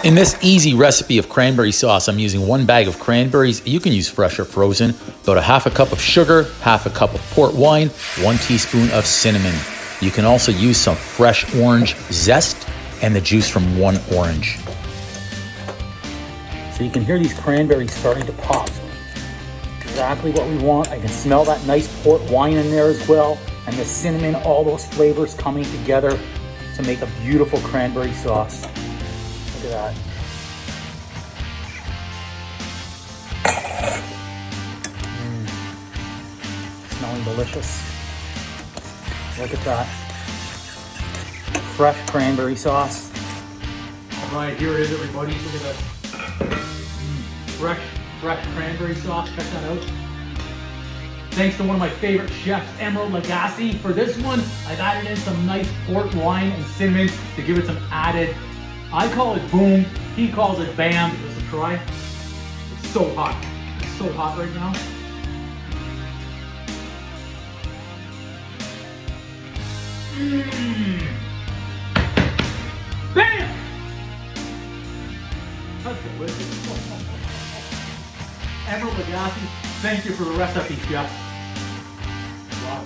In this easy recipe of cranberry sauce, I'm using 1 bag of cranberries. You can use fresh or frozen. About a half a cup of sugar, half a cup of port wine, 1 teaspoon of cinnamon. You can also use some fresh orange zest and the juice from 1 orange. So you can hear these cranberries starting to pop. Exactly what we want. I can smell that nice port wine in there as well, and the cinnamon, all those flavors coming together to make a beautiful cranberry sauce. Look at that. Smelling delicious. Look at that. Fresh cranberry sauce. All right, here it is, everybody. Look at that. Fresh cranberry sauce. Check that out. Thanks to one of my favorite chefs, Emeril Lagasse. For this one, I've added in some nice port wine and cinnamon to give it some added, I call it boom, he calls it bam. Give us a try. It's so hot. It's so hot right now. Bam! That's delicious. Emeril Lagasse, thank you for the recipe, chef. Wow.